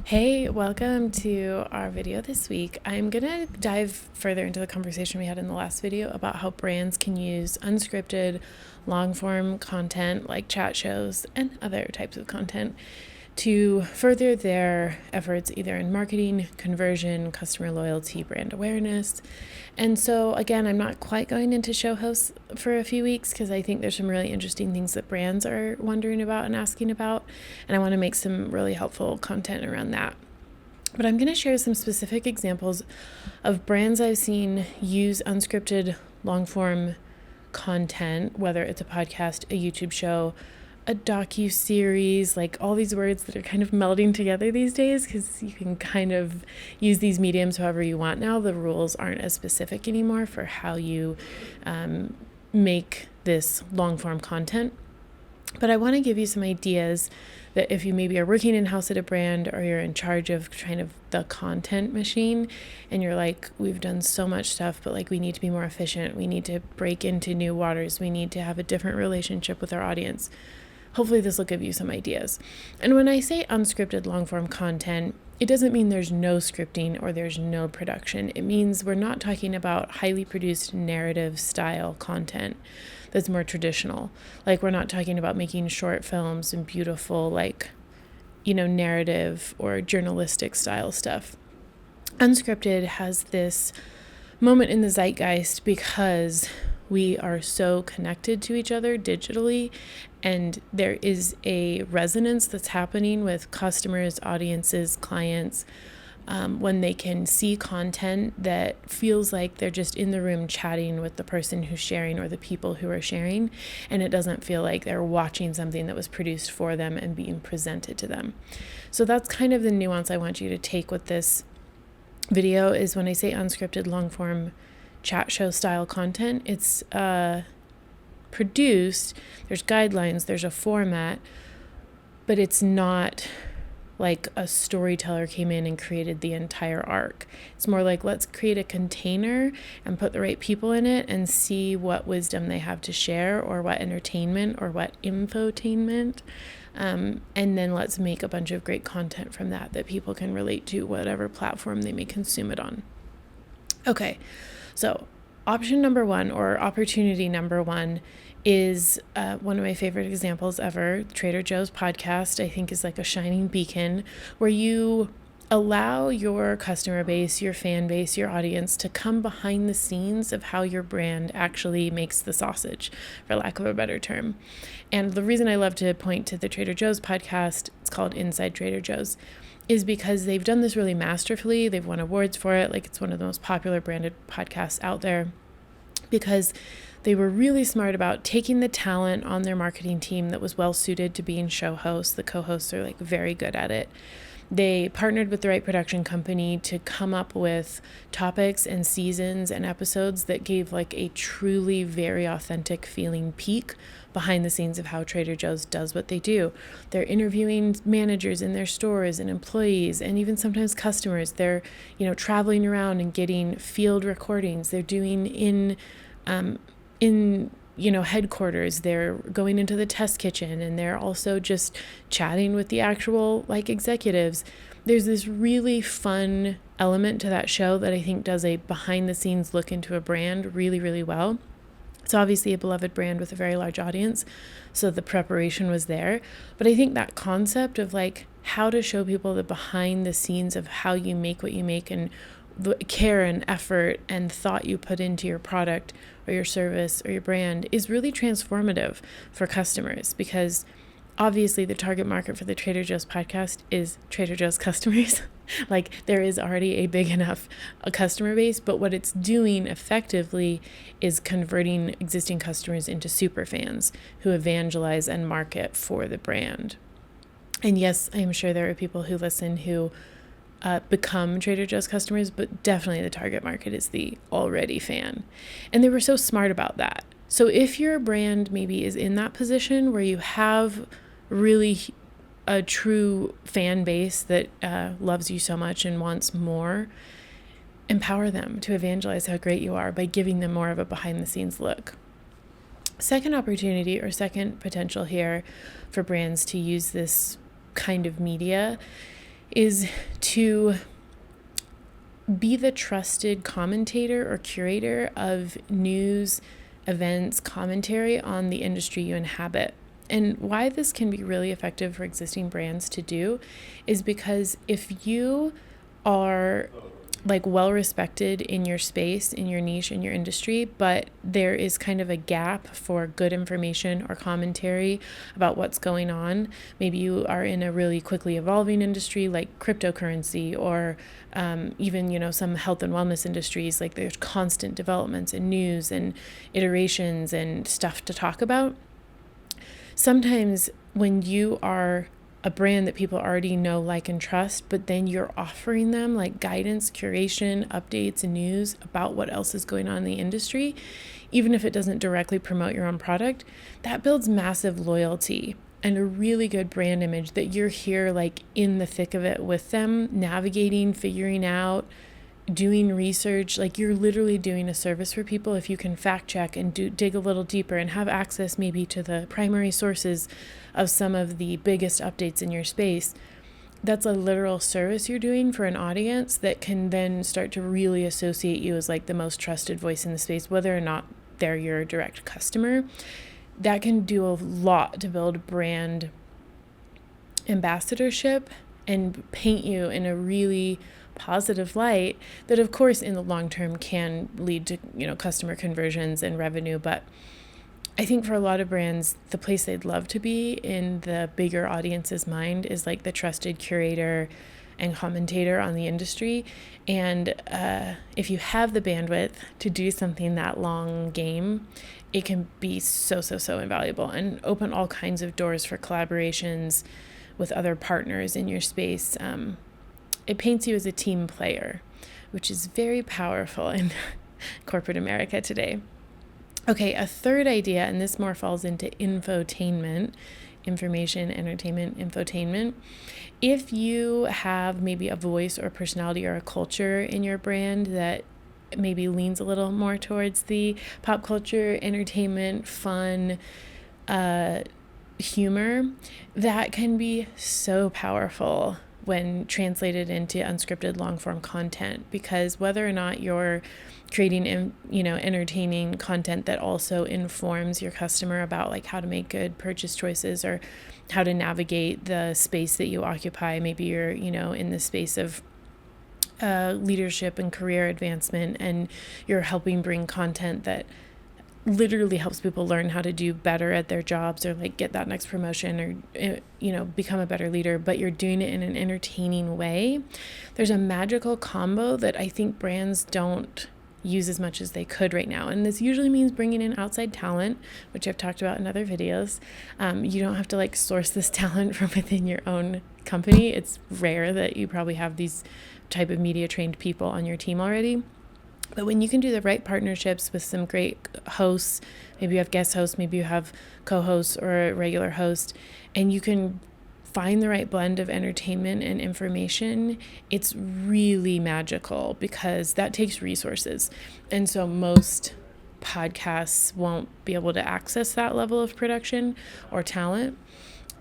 Hey, welcome to our video this week. I'm going to dive further into the conversation we had in the last video about how brands can use unscripted, long form content like chat shows and other types of content to further their efforts either in marketing, conversion, customer loyalty, brand awareness. And so again, I'm not quite going into show hosts for a few weeks because I think there's some really interesting things that brands are wondering about and asking about, and I want to make some really helpful content around that. But I'm going to share some specific examples of brands I've seen use unscripted long form content, whether it's a podcast, a YouTube show, a docu-series, like all these words that are kind of melding together these days because you can kind of use these mediums however you want now. The rules aren't as specific anymore for how you make this long-form content. But I want to give you some ideas that if you maybe are working in-house at a brand or you're in charge of kind of the content machine and you're like, we've done so much stuff, but like we need to be more efficient. We need to break into new waters. We need to have a different relationship with our audience. Hopefully this will give you some ideas. And when I say unscripted long-form content, it doesn't mean there's no scripting or there's no production. It means we're not talking about highly produced narrative style content that's more traditional. Like we're not talking about making short films and beautiful, narrative or journalistic style stuff. Unscripted has this moment in the zeitgeist because we are so connected to each other digitally, and there is a resonance that's happening with customers, audiences, clients, when they can see content that feels like they're just in the room chatting with the person who's sharing or the people who are sharing, and it doesn't feel like they're watching something that was produced for them and being presented to them. So that's kind of the nuance I want you to take with this video is when I say unscripted long-form chat show style content, it's produced, there's guidelines, there's a format, but it's not like a storyteller came in and created the entire arc. It's more like, let's create a container and put the right people in it and see what wisdom they have to share or what entertainment or what infotainment. And then let's make a bunch of great content from that people can relate to, whatever platform they may consume it on. Okay, so option number one or opportunity number one is one of my favorite examples ever. Trader Joe's podcast, I think, is like a shining beacon where you allow your customer base, your fan base, your audience to come behind the scenes of how your brand actually makes the sausage, for lack of a better term. And the reason I love to point to the Trader Joe's podcast, it's called Inside Trader Joe's, is because they've done this really masterfully. They've won awards for it. Like, it's one of the most popular branded podcasts out there because they were really smart about taking the talent on their marketing team that was well suited to being show hosts. The co-hosts are like very good at it. They partnered with the right production company to come up with topics and seasons and episodes that gave like a truly very authentic feeling peek behind the scenes of how Trader Joe's does what they do. They're interviewing managers in their stores and employees and even sometimes customers. They're, traveling around and getting field recordings. They're doing in headquarters, they're going into the test kitchen, and they're also just chatting with the actual executives. There's this really fun element to that show that I think does a behind the scenes look into a brand really, really well. It's obviously a beloved brand with a very large audience, so the preparation was there. But I think that concept of how to show people the behind the scenes of how you make what you make and the care and effort and thought you put into your product or your service or your brand is really transformative for customers, because obviously the target market for the Trader Joe's podcast is Trader Joe's customers. There is already a big enough customer base, but what it's doing effectively is converting existing customers into super fans who evangelize and market for the brand. And yes, I'm sure there are people who listen who become Trader Joe's customers, but definitely the target market is the already fan. And they were so smart about that. So if your brand maybe is in that position where you have really a true fan base that loves you so much and wants more, empower them to evangelize how great you are by giving them more of a behind the scenes look. Second opportunity or second potential here for brands to use this kind of media is to be the trusted commentator or curator of news, events, commentary on the industry you inhabit. And why this can be really effective for existing brands to do is because if you are like well respected in your space, in your niche, in your industry, but there is kind of a gap for good information or commentary about what's going on. Maybe you are in a really quickly evolving industry like cryptocurrency, or even, some health and wellness industries, like there's constant developments and news and iterations and stuff to talk about. Sometimes when you are a brand that people already know, like, and trust, but then you're offering them like guidance, curation, updates, and news about what else is going on in the industry, even if it doesn't directly promote your own product, that builds massive loyalty and a really good brand image that you're here like in the thick of it with them, navigating, figuring out, doing research. Like, you're literally doing a service for people if you can fact check and dig a little deeper and have access maybe to the primary sources of some of the biggest updates in your space. That's a literal service you're doing for an audience that can then start to really associate you as like the most trusted voice in the space, whether or not they're your direct customer. That can do a lot to build brand ambassadorship and paint you in a really positive light that, of course, in the long term can lead to, customer conversions and revenue. But I think for a lot of brands, the place they'd love to be in the bigger audience's mind is like the trusted curator and commentator on the industry. And if you have the bandwidth to do something that long game, it can be so invaluable and open all kinds of doors for collaborations with other partners in your space. It paints you as a team player, which is very powerful in corporate America today. Okay, a third idea, and this more falls into infotainment, information, entertainment, infotainment. If you have maybe a voice or personality or a culture in your brand that maybe leans a little more towards the pop culture, entertainment, fun, humor, that can be so powerful when translated into unscripted long-form content, because whether or not you're creating entertaining content that also informs your customer about like how to make good purchase choices or how to navigate the space that you occupy, maybe you're in the space of leadership and career advancement, and you're helping bring content that literally helps people learn how to do better at their jobs or like get that next promotion or become a better leader, but you're doing it in an entertaining way. There's a magical combo that I think brands don't use as much as they could right now, and this usually means bringing in outside talent, which I've talked about in other videos. You don't have to like source this talent from within your own company. It's rare that you probably have these type of media trained people on your team already. But when you can do the right partnerships with some great hosts, maybe you have guest hosts, maybe you have co-hosts or a regular host, and you can find the right blend of entertainment and information, it's really magical, because that takes resources. And so most podcasts won't be able to access that level of production or talent.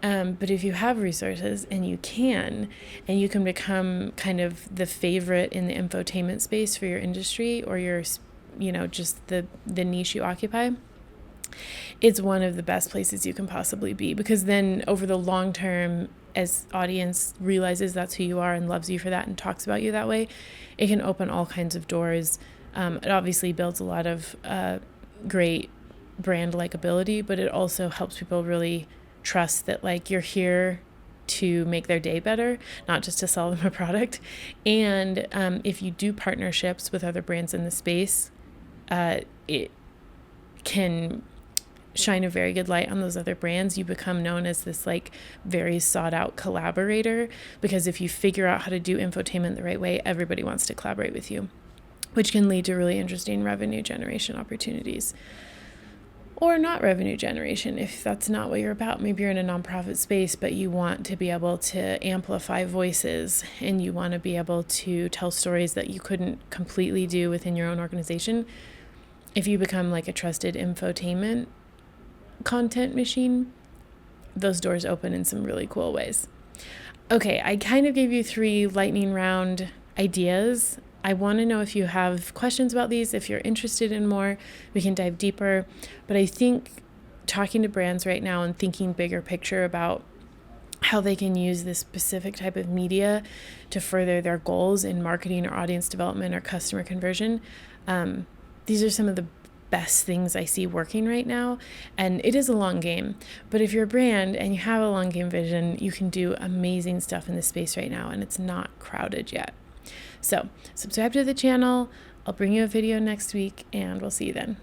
But if you have resources and you can become kind of the favorite in the infotainment space for your industry or your, just the niche you occupy, it's one of the best places you can possibly be, because then over the long term, as audience realizes that's who you are and loves you for that and talks about you that way, it can open all kinds of doors. It obviously builds a lot of great brand likability, but it also helps people really trust that like you're here to make their day better, not just to sell them a product. And if you do partnerships with other brands in the space, it can shine a very good light on those other brands. You become known as this like very sought out collaborator, because if you figure out how to do infotainment the right way, everybody wants to collaborate with you, which can lead to really interesting revenue generation opportunities. Or not revenue generation, if that's not what you're about. Maybe you're in a nonprofit space, but you want to be able to amplify voices and you want to be able to tell stories that you couldn't completely do within your own organization. If you become like a trusted infotainment content machine, those doors open in some really cool ways. Okay, I kind of gave you 3 lightning round ideas. I want to know if you have questions about these, if you're interested in more, we can dive deeper. But I think talking to brands right now and thinking bigger picture about how they can use this specific type of media to further their goals in marketing or audience development or customer conversion, these are some of the best things I see working right now. And it is a long game, but if you're a brand and you have a long game vision, you can do amazing stuff in this space right now, and it's not crowded yet. So subscribe to the channel. I'll bring you a video next week, and we'll see you then.